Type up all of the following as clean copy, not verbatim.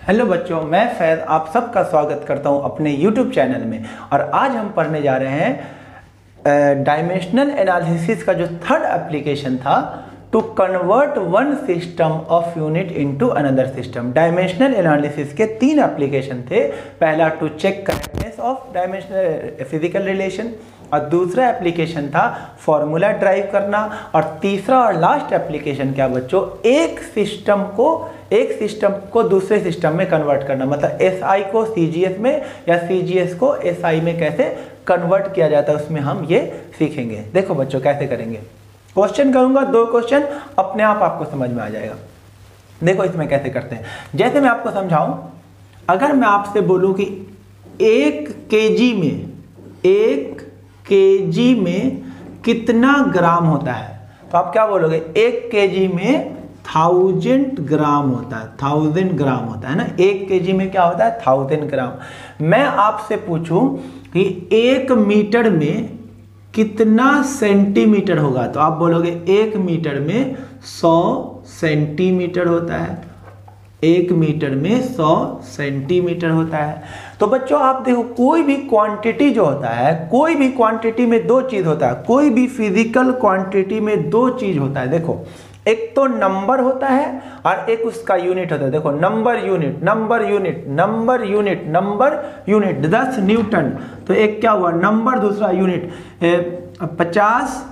Hello बच्चों, मैं फैज़ आप सबका स्वागत करता हूं अपने यूट्यूब चैनल में। और आज हम पढ़ने जा रहे हैं डायमेंशनल एनालिसिस का जो थर्ड एप्लीकेशन था, to convert one system of unit into another system. Dimensional analysis के तीन एप्लीकेशन थे। पहला to check correctness of dimensional physical relation, और दूसरा एप्लीकेशन था फॉर्मूला ड्राइव करना, और तीसरा और लास्ट एप्लीकेशन क्या बच्चों, एक सिस्टम को दूसरे सिस्टम में कन्वर्ट करना। मतलब एसआई को सीजीएस में या सीजीएस को एसआई में कैसे कन्वर्ट किया जाता है, उसमें हम ये सीखेंगे। देखो बच्चों कैसे करेंगे। क्वेश्चन करूंगा, 2 क्वेश्चन, अपने आप आपको समझ में आ जाएगा। देखो इसमें कैसे करते हैं, जैसे मैं आपको समझाऊं। अगर मैं आपसे बोलूं कि 1 केजी में कितना ग्राम होता है, तो आप क्या बोलोगे? 1 केजी में 1000 ग्राम होता है। 1000 ग्राम होता है ना। 1 केजी में क्या होता है? 1000 ग्राम। मैं आपसे पूछूं कि 1 मीटर में कितना सेंटीमीटर होगा, तो आप बोलोगे 1 मीटर में 100 सेंटीमीटर होता है। 1 मीटर में 100 सेंटीमीटर होता है। तो बच्चों आप देखो, कोई भी क्वांटिटी जो होता है, कोई भी क्वांटिटी में 2 चीज होता है। कोई भी फिजिकल क्वांटिटी में 2 चीज होता है। देखो, एक तो नंबर होता है और एक उसका यूनिट होता है। देखो, number unit, number unit, number unit, number unit. 10 Newton, तो एक क्या हुआ? नंबर, दूसरा यूनिट। 50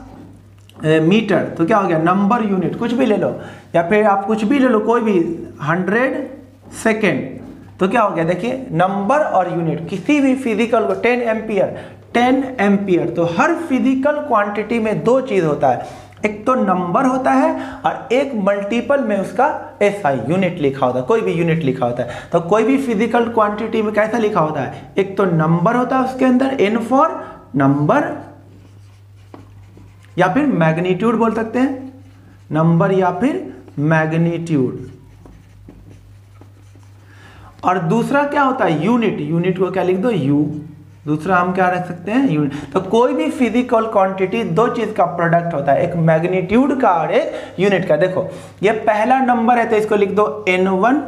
मीटर, तो क्या हो गया? Number unit. कुछ भी ले लो, या फिर आप कुछ भी ले लो, कोई भी। 100 सेकेंड, तो क्या हो गया? देखिए, नंबर और यूनिट। किसी भी फिजिकल को 10 एम्पियर, 10 एम्पियर। तो हर फिजिकल क्वांटिटी में 2 चीज होता है। एक तो नंबर होता है और एक मल्टीपल में उसका एसआई यूनिट लिखा होता है। कोई भी यूनिट लिखा होता है। तो कोई भी फिजिकल क्वांटिटी में कैसा लिखा होता है? एक तो नंबर होता है उसके अंदर, एन फॉर नंबर, या फिर मैग्नीट्यूड बोल सकते हैं, नंबर या फिर मैग्नीट्यूड। और दूसरा क्या होता है? यूनिट। यूनिट को क्या लिख दो? यू। दूसरा हम क्या रख सकते हैं? यूनिट। तो कोई भी फिजिकल क्वांटिटी 2 चीज का प्रोडक्ट होता है, एक मैग्नीट्यूड का और एक यूनिट का। देखो, ये पहला नंबर है तो इसको लिख दो n1,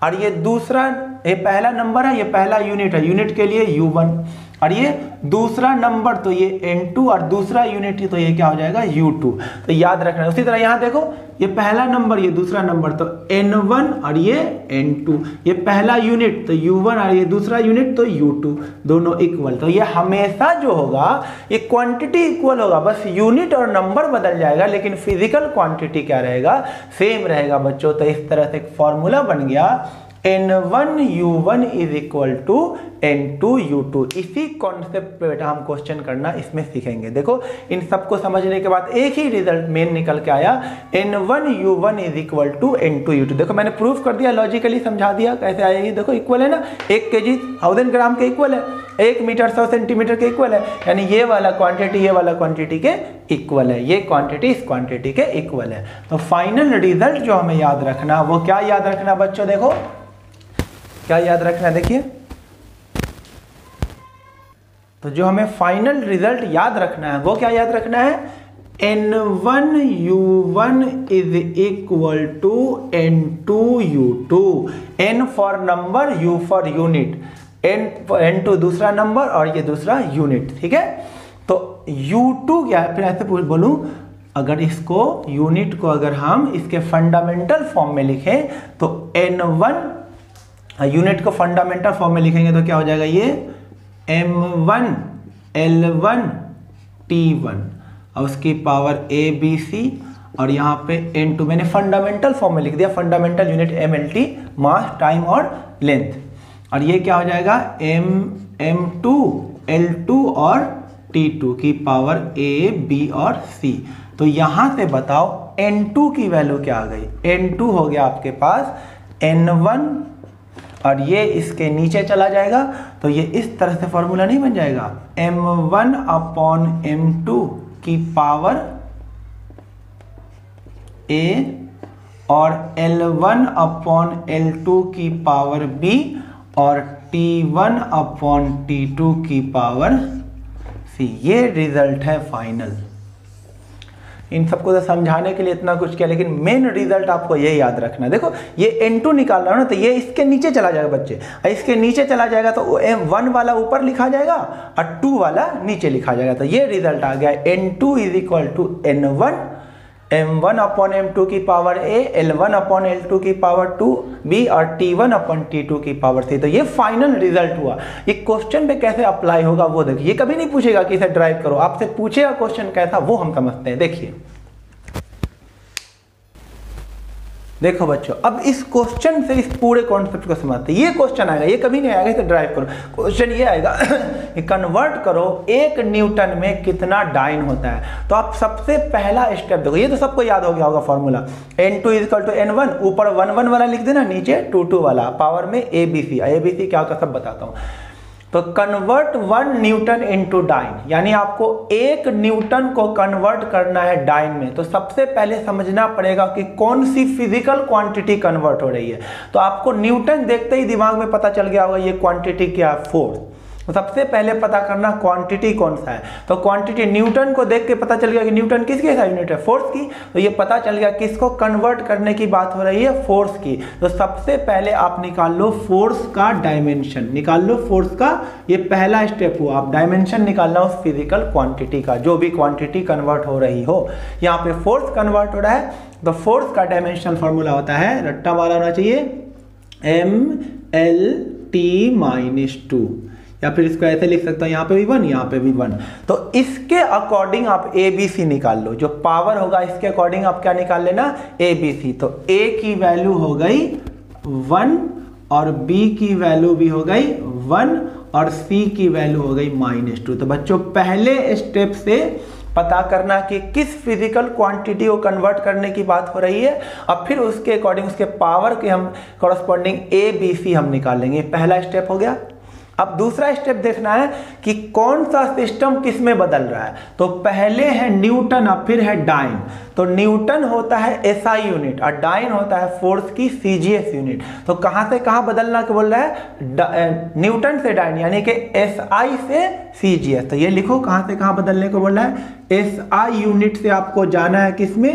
और ये दूसरा, ये पहला नंबर है, ये पहला यूनिट है, यूनिट के लिए u1। और ये दूसरा नंबर, तो ये n2, और दूसरा यूनिट तो ये क्या हो जाएगा? u2। तो याद रखना। उसी तरह यहां देखो, ये पहला नंबर, ये दूसरा नंबर, तो n1 और ये n2। ये पहला यूनिट तो u1 और ये दूसरा यूनिट तो u2, दोनों इक्वल। तो ये हमेशा जो होगा, ये क्वांटिटी इक्वल होगा, बस यूनिट और नंबर बदल जाएगा, लेकिन फिजिकल क्वांटिटी क्या रहेगा? सेम रहेगा बच्चों। तो इस तरह से एक फॉर्मूला बन गया, n1u1 is equal to n2u2। इसी कॉन्सेप्ट पे बेटा हम क्वेश्चन करना इसमें सीखेंगे। देखो, इन सबको समझने के बाद एक ही रिजल्ट मेन निकल के आया, n1u1 is equal to n2u2। देखो, मैंने प्रूफ कर दिया, लॉजिकली समझा दिया कैसे आएगी। देखो, इक्वल है ना। 1 केजी 1000 ग्राम के इक्वल है, 1 मीटर 100 सेंटीमीटर के इक्वल है। यानी ये वाला क्वांटिटी ये वाला क्वांटिटी के इक्वल है, ये क्वांटिटी इस क्वांटिटी के इक्वल है। तो फाइनल रिजल्ट जो हमें याद रखना, वो क्या याद रखना बच्चों? देखो क्या याद रखना, देखिए। तो जो हमें फाइनल रिजल्ट याद रखना है वो क्या याद रखना है? n1u1 is equal to n2u2। n for number, u for unit. n2 दूसरा नंबर और ये दूसरा यूनिट, ठीक है। तो u2 क्या है? फिर ऐसे बोलूं, अगर इसको यूनिट को अगर हम इसके फंडामेंटल फॉर्म में लिखें, तो n1, यूनिट को फंडामेंटल फॉर्म में लिखेंगे तो क्या हो जाएगा? ये m1 l1 t1, और उसकी पावर abc, और यहाँ पे n2 मैंने फंडामेंटल फॉर्म में लिख दिया। फंडामेंटल यूनिट mlt, मास, टाइम और लेंथ। और ये क्या हो जाएगा? m2 l2 और t2 की पावर a b और c। तो यहां से बताओ n2 की वैल्यू क्या आ गई? n2 हो गया आपके पास n1, और ये इसके नीचे चला जाएगा, तो ये इस तरह से फॉर्मूला नहीं बन जाएगा? m1 अपॉन m2 की पावर a, और l1 अपॉन l2 की पावर b, और t1 अपॉन t2 की पावर c। ये रिजल्ट है फाइनल। इन सबको तो समझाने के लिए इतना कुछ किया, लेकिन मेन रिजल्ट आपको ये याद रखना है। देखो ये N2 निकाल रहा हूँ ना, तो ये इसके नीचे चला जाएगा बच्चे, इसके नीचे चला जाएगा तो M1 वाला ऊपर लिखा जाएगा और 2 वाला नीचे लिखा जाएगा। तो ये रिजल्ट आ गया N2 is equal to N1 M1 upon M2 की power A, L1 upon L2 की पावर 2B और T1 अपॉन T2 की पावर C। तो ये फाइनल रिजल्ट हुआ। ये क्वेश्चन पे कैसे अप्लाई होगा वो देखिए, ये कभी नहीं पूछेगा कि इसे ड्राइव करो, आपसे पूछेगा क्वेश्चन कैसा, वो हम समझते हैं। देखिए देखो बच्चों, अब इस क्वेश्चन से इस पूरे कॉन्सेप्ट को समझते हैं। ये क्वेश्चन आएगा, ये कभी नहीं आएगा तो ड्राइव करो। क्वेश्चन ये आएगा कि कन्वर्ट करो 1 न्यूटन में कितना डाइन होता है। तो आप सबसे पहला स्टेप देखो, ये तो सबको याद हो गया होगा formula, N2 is equal to N1, ऊपर 1 1 वाला लिख देना, नीचे 2 2 वाला, पावर में ABC। ABC क्या होता है सब बताता हूँ। तो कन्वर्ट 1 न्यूटन इनटू डाइन, यानी आपको 1 न्यूटन को कन्वर्ट करना है डाइन में। तो सबसे पहले समझना पड़ेगा कि कौन सी फिजिकल क्वांटिटी कन्वर्ट हो रही है। तो आपको न्यूटन देखते ही दिमाग में पता चल गया होगा ये क्वांटिटी क्या है, फोर्स। तो सबसे पहले पता करना क्वांटिटी कौन सा है। तो क्वांटिटी न्यूटन को देख के पता चल गया कि न्यूटन किसकी यूनिट है, फोर्स की। तो ये पता चल गया किसको कन्वर्ट करने की बात हो रही है, फोर्स की। तो सबसे पहले आप निकाल लो फोर्स का डायमेंशन, निकाल लो फोर्स का, ये पहला स्टेप हुआ। आप डायमेंशन निकालना उस फिजिकल क्वांटिटी का, जो भी क्वांटिटी कन्वर्ट हो रही हो। यहाँ पे फोर्स कन्वर्ट हो रहा है, तो फोर्स का डायमेंशनल फॉर्मूला होता है, रट्टा वाला होना चाहिए, MLT-2, या फिर इसको ऐसे लिख सकता हूं, यहाँ पे भी 1, यहाँ पे भी 1। तो इसके अकॉर्डिंग आप ABC निकाल लो, जो पावर होगा इसके अकॉर्डिंग आप क्या निकाल लेना, ABC। तो A की वैल्यू हो गई 1 और B की वैल्यू भी हो गई 1 और C की वैल्यू हो गई -2। तो बच्चों पहले स्टेप से पता करना कि किस फिजिकल क्वांटिटी को कन्वर्ट करने की बात हो रही है, और फिर उसके अकॉर्डिंग उसके पावर के हम कॉरस्पॉन्डिंग ABC हम निकाल लेंगे। पहला स्टेप हो गया। अब दूसरा स्टेप देखना है कि कौन सा सिस्टम किस में बदल रहा है। तो पहले है न्यूटन और फिर है डाइन। तो न्यूटन होता है SI यूनिट और डाइन होता है फोर्स की CGS यूनिट। तो कहां से कहां बदलना के बोल रहा है, न्यूटन से डाइन, यानी कि SI से CGS। तो ये लिखो कहां से कहां बदलने को बोल रहा है, SI यूनिट से आपको जाना है किसमें,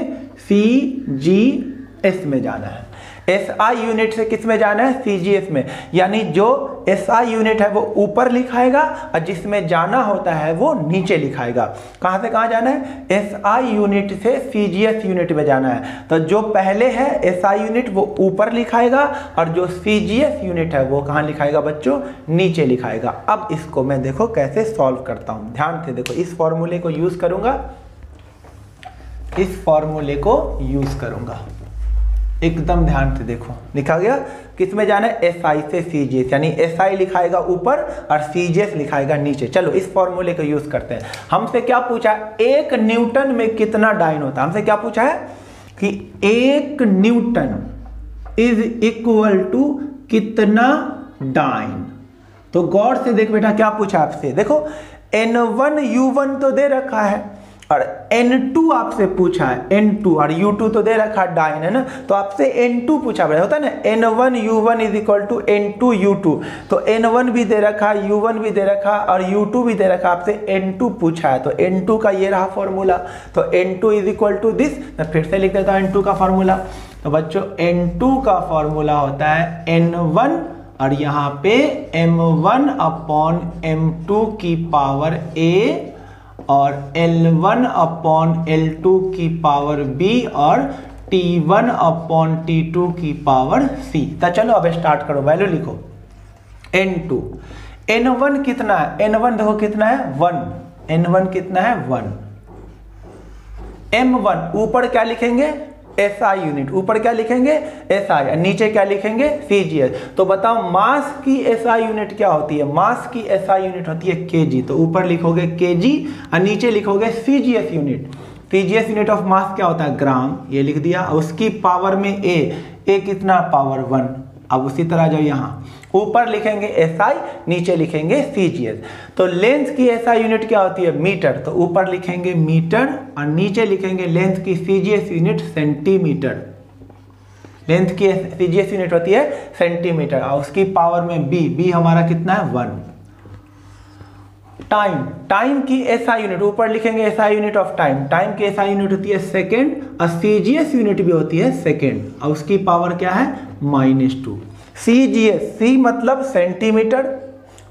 CGS में जाना है। SI यूनिट से किस में जाना है, CGS में। यानी जो SI यूनिट है वो ऊपर लिखाएगा और जिसमें जाना होता है वो नीचे लिखाएगा। कहां से कहां जाना है, SI यूनिट से CGS यूनिट में जाना है। तो जो पहले है SI यूनिट वो ऊपर लिखाएगा और जो CGS यूनिट है वो कहां लिखाएगा बच्चों, नीचे लिखाएगा। अब इसको मैं देखो कैसे सॉल्व करता हूं, ध्यान से देखो। इस फॉर्मूले को यूज करूंगा, इस फॉर्मूले को यूज करूंगा, एकदम ध्यान से देखो। लिखा गया किस में जाना है, SI से CGS, यानी SI लिखाएगा ऊपर और CGS लिखाएगा नीचे। चलो इस फॉर्मूले को यूज करते हैं। हमसे क्या पूछा है, 1 न्यूटन में कितना डाइन होता है। हमसे क्या पूछा है कि 1 न्यूटन इज इक्वल टू कितना डाइन। तो गौर से देख बेटा क्या पूछा आपसे, देखो N1 U1 तो दे रखा है और N2 आपसे पूछा है, N2 और U2 तो दे रखा है डाइन, है ना। तो आपसे N2 पूछा गया होता है ना, N1 U1 is equal to N2 U2। तो N1 भी दे रखा है, U1 भी दे रखा है और U2 भी दे रखा है, आपसे N2 पूछा है। तो N2 का ये रहा फॉर्मूला। तो N2 is equal to this, मैं फिर से लिख देता हूँ N2 का फॉर्मूला। तो बच्चों N2 का फॉर्मूला होता है N1 और यहाँ पे M1 अपॉन M2 की पावर A और L1 अपॉन L2 की पावर B और T1 अपॉन T2 की पावर C। तो चलो अब स्टार्ट करो, वैल्यू लिखो। N2, N1 कितना है, N1 देखो कितना है 1, N1 कितना है 1। M1 ऊपर क्या लिखेंगे, SI यूनिट, ऊपर क्या लिखेंगे SI, नीचे क्या लिखेंगे CGS। तो बताओ मास की SI यूनिट क्या होती है, मास की SI यूनिट होती है kg। तो ऊपर लिखोगे kg और नीचे लिखोगे CGS unit. CGS unit of mass क्या होता है, ग्राम, ये लिख दिया। उसकी पावर में A कितना, पावर 1। अब उसी तरह जाओ यहाँ, ऊपर लिखेंगे SI, नीचे लिखेंगे CGS। तो लेंथ की SI यूनिट क्या होती है, मीटर। तो ऊपर लिखेंगे मीटर और नीचे लिखेंगे लेंथ की CGS यूनिट सेंटीमीटर। लेंथ की CGS यूनिट होती है सेंटीमीटर और उसकी पावर में B हमारा कितना है 1। टाइम की एसआई यूनिट ऊपर लिखेंगे, एसआई यूनिट ऑफ टाइम की एसआई यूनिट होती है सेकेंड, और सीजीएस यूनिट भी होती है सेकेंड, और उसकी पावर क्या है -2। सीजीएस, सी मतलब सेंटीमीटर,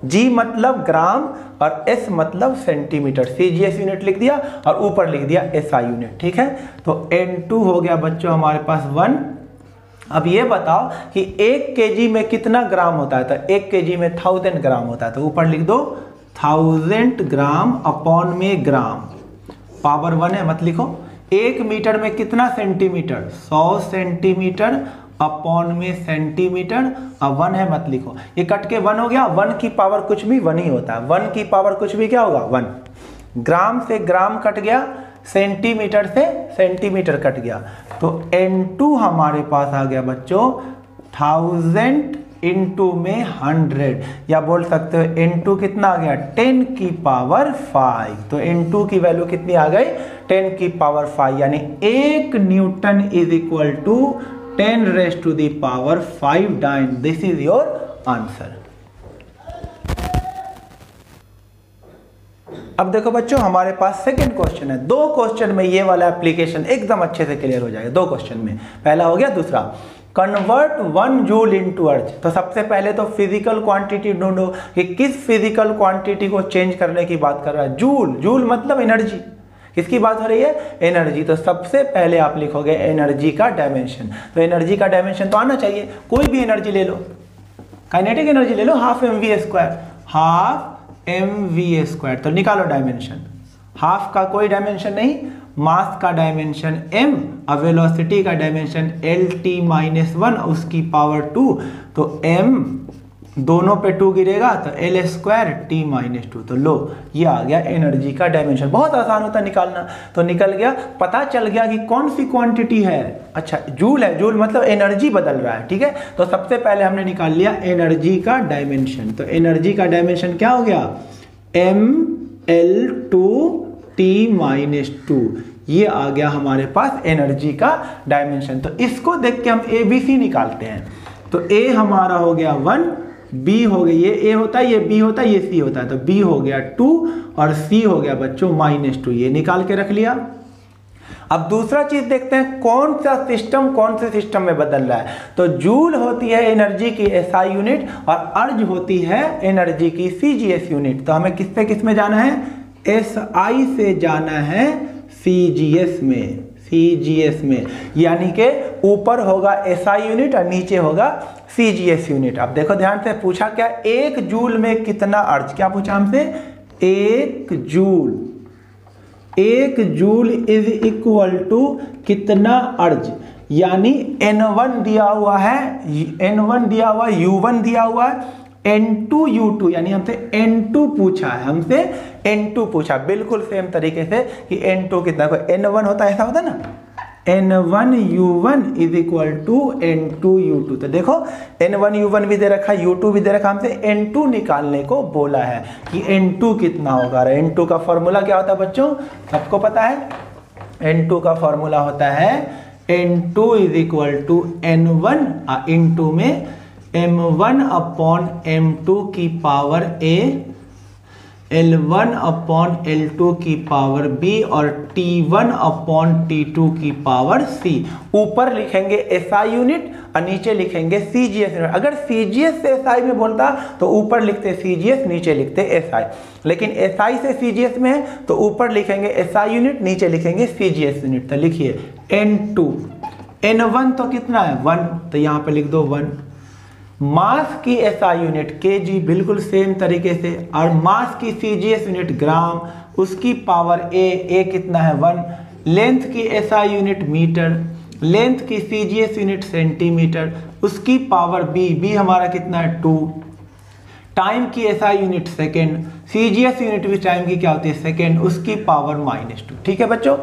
जी मतलब ग्राम, और एस मतलब सेंटीमीटर। सीजीएस यूनिट लिख दिया और ऊपर लिख दिया एसआई यूनिट, ठीक है। तो N2 हो गया बच्चों हमारे पास 1। अब ये बताओ कि 1 केजी में कितना ग्राम होता है, तो 1 केजी में 1000 ग्राम होता है, तो ऊपर लिख दो 1000 ग्राम अपॉन में ग्राम, पावर 1 है मत लिखो। 1 मीटर में कितना सेंटीमीटर, 100 सेंटीमीटर अपॉन में सेंटीमीटर, अब 1 है मत लिखो, ये कट के 1 हो गया। 1 की पावर कुछ भी 1 ही होता है, 1 की पावर कुछ भी क्या होगा 1। ग्राम से ग्राम कट गया, सेंटीमीटर से सेंटीमीटर कट गया, तो N2 हमारे पास आ गया बच्चों 1000 इंटू में 100, या बोल सकते हो N2 कितना आ गया 10 की पावर 5। तो N2 की वैल्यू कितनी आ गई 10 की पावर 5, यानी 1 newton is equal to 10 raise to the power 5 dyne. This is your answer. अब देखो बच्चों हमारे पास सेकंड क्वेश्चन है। 2 क्वेश्चन में ये वाला एप्लीकेशन एकदम अच्छे से क्लियर हो जाएगा। 2 क्वेश्चन में, पहला हो गया, दूसरा कन्वर्ट 1 जूल इनटू अर्थ। तो सबसे पहले तो फिजिकल क्वांटिटी ढूंढो कि किस फिजिकल क्वांटिटी को चेंज करने की बात कर रहा है। जूल, जूल मतलब एनर्जी, किसकी बात हो रही है एनर्जी। तो सबसे पहले आप लिखोगे एनर्जी का डायमेंशन। तो एनर्जी का डायमेंशन तो आना चाहिए, कोई भी एनर्जी ले लो, काइनेटिक एनर्जी ले लो, हाफ mv स्क्वायर, तो निकालो डायमेंशन। हाफ का कोई डायमेंशन नहीं, मास का डायमेंशन m, और वेलोसिटी का डायमेंशन lt-1 उसकी पावर 2, तो m दोनों पे 2 गिरेगा तो l स्क्वायर t-2। तो लो ये आ गया एनर्जी का डायमेंशन। बहुत आसान होता है निकालना, तो निकल गया, पता चल गया कि कौन सी क्वांटिटी है। अच्छा जूल है, जूल मतलब एनर्जी बदल रहा है, ठीक है। तो सबसे पहले हमने निकाल लिया एनर्जी का डायमेंशन। तो एनर्जी का डायमेंशन क्या हो गया ml2t-2, ये आ गया हमारे पास एनर्जी का डायमेंशन। तो इसको देख के हम ABC निकालते हैं। तो A हमारा हो गया 1, B हो गया, ये A होता है, ये B होता है, ये C होता है, तो B हो गया 2 और C हो गया बच्चों -2, ये निकाल के रख लिया। अब दूसरा चीज देखते हैं कौन सा सिस्टम कौन से सिस्टम में बदल रहा है। तो जूल होती है एनर्जी की SI यूनिट और अर्ज होती है एनर्जी की CGS यूनिट। तो हमें किससे किस में जाना है, SI से जाना है CGS में, CGS में, यानी कि ऊपर होगा SI यूनिट और नीचे होगा CGS यूनिट। अब देखो ध्यान से, पूछा क्या 1 जूल में कितना अर्ज, क्या पूछा हमसे 1 जूल इज इक्वल टू कितना अर्ज, यानी N1 दिया हुआ है, N1 दिया हुआ है, U1 दिया हुआ है, N2 U2, यानी हमसे N2 पूछा है, हमसे N2 पूछा, बिल्कुल सेम तरीके से कि N2 कितना, कोई N1 होता है, ऐसा होता है ना, N1 U1 is equal to N2 U2। तो देखो N1 U1 भी दे रखा है, U2 भी दे रखा, हमसे N2 निकालने को बोला है कि N2 कितना होगा। N2 का फॉर्मूला क्या होता है बच्चों, सबको पता है, N2 का फॉर्मूला होता है N2 is equal to N1 into में M1 अपॉन M2 की power A, L1 upon L2 की पावर B और T1 अपॉन T2 की पावर C। ऊपर लिखेंगे SI यूनिट और नीचे लिखेंगे CGS यूनिट। अगर CGS से SI में बोलता तो ऊपर लिखते CGS, नीचे लिखते SI, लेकिन SI से CGS में है तो ऊपर लिखेंगे SI यूनिट, नीचे लिखेंगे CGS यूनिट। तो लिखिए N2, N1 तो कितना है 1, तो यहाँ पे लिख दो 1। मास की SI यूनिट kg, बिल्कुल सेम तरीके से, और मास की CGS यूनिट ग्राम, उसकी पावर A कितना है 1। लेंथ की SI यूनिट मीटर, लेंथ की CGS यूनिट सेंटीमीटर, उसकी पावर B हमारा कितना है 2। टाइम की SI unit second, CGS unit भी टाइम की क्या होती है सेकेंड, उसकी पावर -2। ठीक है बच्चों।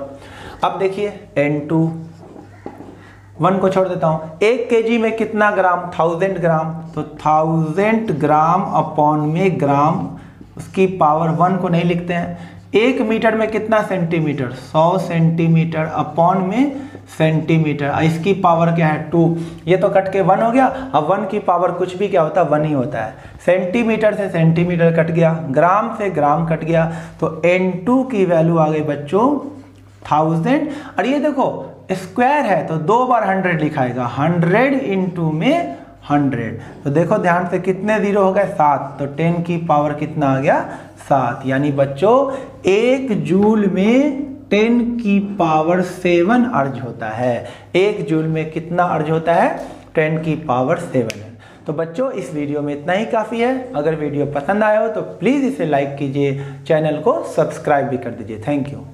अब देखिए N2, 1 को छोड़ देता हूं, 1 kg में कितना ग्राम 1000 ग्राम, तो 1000 ग्राम अपॉन में ग्राम, उसकी पावर 1 को नहीं लिखते हैं, 1 मीटर में कितना सेंटीमीटर, 100 सेंटीमीटर अपॉन में सेंटीमीटर, इसकी पावर क्या है 2, ये तो कट के 1 हो गया। अब 1 की पावर कुछ भी क्या होता है 1 ही होता है। सेंटीमीटर से सेंटीमीटर कट गया, ग्राम से ग्राम कट गया, तो N2 की वैल्यू आ गई बच्चों 1000। और ये देखो स्क्वायर है तो 2 बार 100 लिखाएगा, 100 इंटू में 100, तो देखो ध्यान से कितने जीरो हो गए 7, तो 10 की पावर कितना आ गया 7। यानी बच्चों 1 जूल में 10 की पावर 7 अर्ज होता है। 1 जूल में कितना अर्ज होता है 10 की पावर 7 है। तो बच्चों इस वीडियो में इतना ही काफ़ी है। अगर वीडियो पसंद आया हो तो प्लीज़ इसे लाइक कीजिए, चैनल को सब्सक्राइब भी कर दीजिए। Thank you.